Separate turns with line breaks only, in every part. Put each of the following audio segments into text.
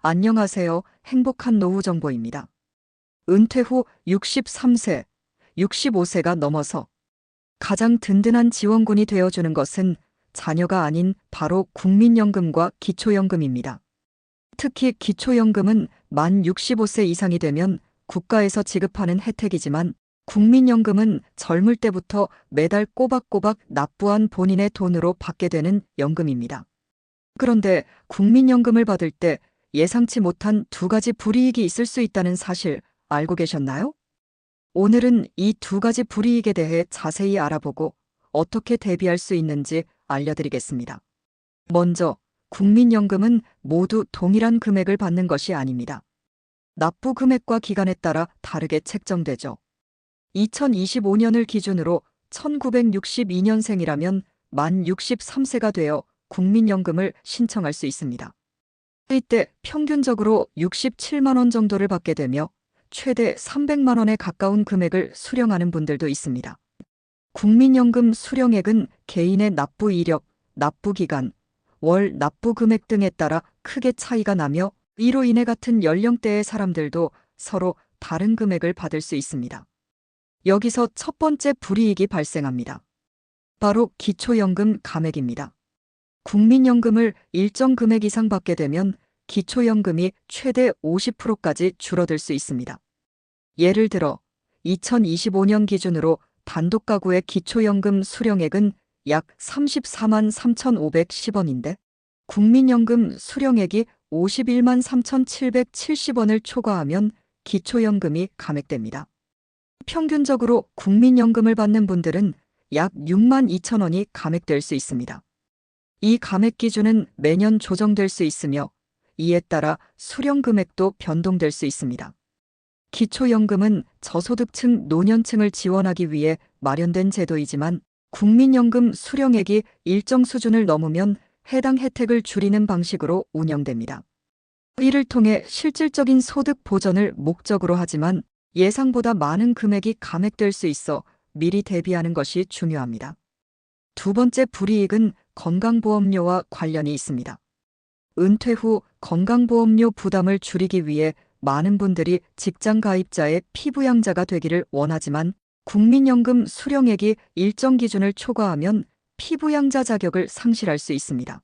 안녕하세요. 행복한 노후 정보입니다. 은퇴 후 63세, 65세가 넘어서 가장 든든한 지원군이 되어주는 것은 자녀가 아닌 바로 국민연금과 기초연금입니다. 특히 기초연금은 만 65세 이상이 되면 국가에서 지급하는 혜택이지만 국민연금은 젊을 때부터 매달 꼬박꼬박 납부한 본인의 돈으로 받게 되는 연금입니다. 그런데 국민연금을 받을 때 예상치 못한 두 가지 불이익이 있을 수 있다는 사실 알고 계셨나요? 오늘은 이 두 가지 불이익에 대해 자세히 알아보고 어떻게 대비할 수 있는지 알려드리겠습니다. 먼저, 국민연금은 모두 동일한 금액을 받는 것이 아닙니다. 납부 금액과 기간에 따라 다르게 책정되죠. 2025년을 기준으로 1962년생이라면 만 63세가 되어 국민연금을 신청할 수 있습니다. 이때 평균적으로 67만 원 정도를 받게 되며 최대 300만 원에 가까운 금액을 수령하는 분들도 있습니다. 국민연금 수령액은 개인의 납부 이력, 납부 기간, 월 납부 금액 등에 따라 크게 차이가 나며 이로 인해 같은 연령대의 사람들도 서로 다른 금액을 받을 수 있습니다. 여기서 첫 번째 불이익이 발생합니다. 바로 기초연금 감액입니다. 국민연금을 일정 금액 이상 받게 되면 기초연금이 최대 50%까지 줄어들 수 있습니다. 예를 들어 2025년 기준으로 단독 가구의 기초연금 수령액은 약 34만 3,510원인데 국민연금 수령액이 51만 3,770원을 초과하면 기초연금이 감액됩니다. 평균적으로 국민연금을 받는 분들은 약 6만 2천 원이 감액될 수 있습니다. 이 감액 기준은 매년 조정될 수 있으며 이에 따라 수령 금액도 변동될 수 있습니다. 기초연금은 저소득층 노년층을 지원하기 위해 마련된 제도이지만 국민연금 수령액이 일정 수준을 넘으면 해당 혜택을 줄이는 방식으로 운영됩니다. 이를 통해 실질적인 소득 보전을 목적으로 하지만 예상보다 많은 금액이 감액될 수 있어 미리 대비하는 것이 중요합니다. 두 번째 불이익은 건강보험료와 관련이 있습니다. 은퇴 후 건강보험료 부담을 줄이기 위해 많은 분들이 직장 가입자의 피부양자가 되기를 원하지만 국민연금 수령액이 일정 기준을 초과하면 피부양자 자격을 상실할 수 있습니다.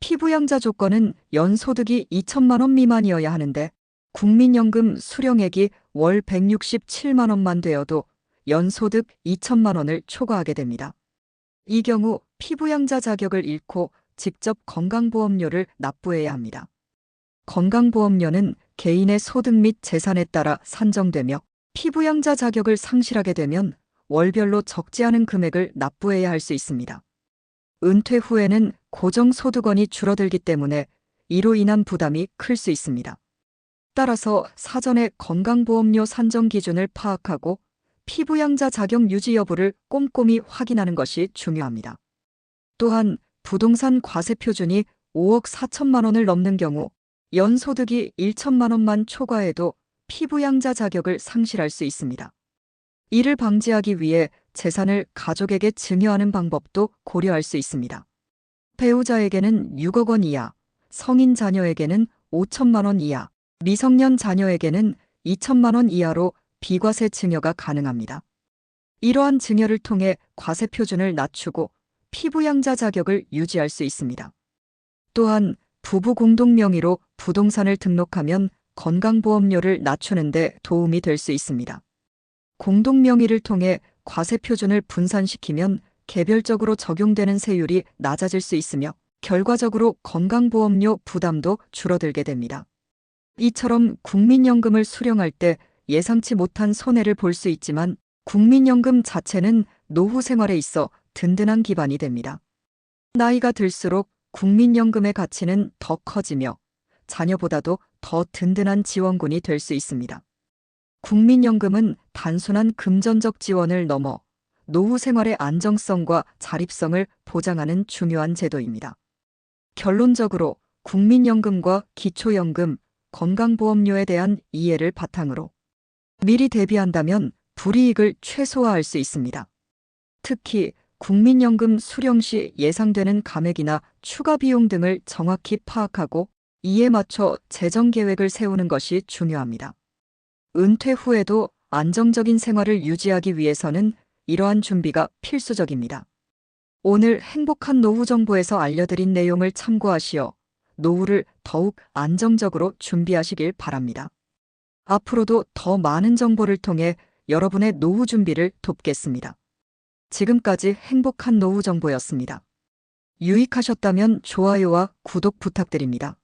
피부양자 조건은 연소득이 2천만 원 미만이어야 하는데 국민연금 수령액이 월 167만 원만 되어도 연소득 2천만 원을 초과하게 됩니다. 이 경우 피부양자 자격을 잃고 직접 건강보험료를 납부해야 합니다. 건강보험료는 개인의 소득 및 재산에 따라 산정되며 피부양자 자격을 상실하게 되면 월별로 적지 않은 금액을 납부해야 할 수 있습니다. 은퇴 후에는 고정소득원이 줄어들기 때문에 이로 인한 부담이 클 수 있습니다. 따라서 사전에 건강보험료 산정 기준을 파악하고 피부양자 자격 유지 여부를 꼼꼼히 확인하는 것이 중요합니다. 또한 부동산 과세 표준이 5억 4천만 원을 넘는 경우 연소득이 1천만 원만 초과해도 피부양자 자격을 상실할 수 있습니다. 이를 방지하기 위해 재산을 가족에게 증여하는 방법도 고려할 수 있습니다. 배우자에게는 6억 원 이하, 성인 자녀에게는 5천만 원 이하, 미성년 자녀에게는 2천만 원 이하로 비과세 증여가 가능합니다. 이러한 증여를 통해 과세 표준을 낮추고 피부양자 자격을 유지할 수 있습니다. 또한 부부 공동 명의로 부동산을 등록하면 건강보험료를 낮추는 데 도움이 될 수 있습니다. 공동 명의를 통해 과세 표준을 분산시키면 개별적으로 적용되는 세율이 낮아질 수 있으며 결과적으로 건강보험료 부담도 줄어들게 됩니다. 이처럼 국민연금을 수령할 때 예상치 못한 손해를 볼 수 있지만 국민연금 자체는 노후 생활에 있어 든든한 기반이 됩니다. 나이가 들수록 국민연금의 가치는 더 커지며 자녀보다도 더 든든한 지원군이 될 수 있습니다. 국민연금은 단순한 금전적 지원을 넘어 노후 생활의 안정성과 자립성을 보장하는 중요한 제도입니다. 결론적으로 국민연금과 기초연금, 건강보험료에 대한 이해를 바탕으로 미리 대비한다면 불이익을 최소화할 수 있습니다. 특히 국민연금 수령 시 예상되는 감액이나 추가 비용 등을 정확히 파악하고 이에 맞춰 재정 계획을 세우는 것이 중요합니다. 은퇴 후에도 안정적인 생활을 유지하기 위해서는 이러한 준비가 필수적입니다. 오늘 행복한 노후 정보에서 알려드린 내용을 참고하시어 노후를 더욱 안정적으로 준비하시길 바랍니다. 앞으로도 더 많은 정보를 통해 여러분의 노후 준비를 돕겠습니다. 지금까지 행복한 노후 정보였습니다. 유익하셨다면 좋아요와 구독 부탁드립니다.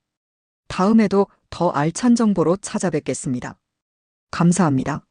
다음에도 더 알찬 정보로 찾아뵙겠습니다. 감사합니다.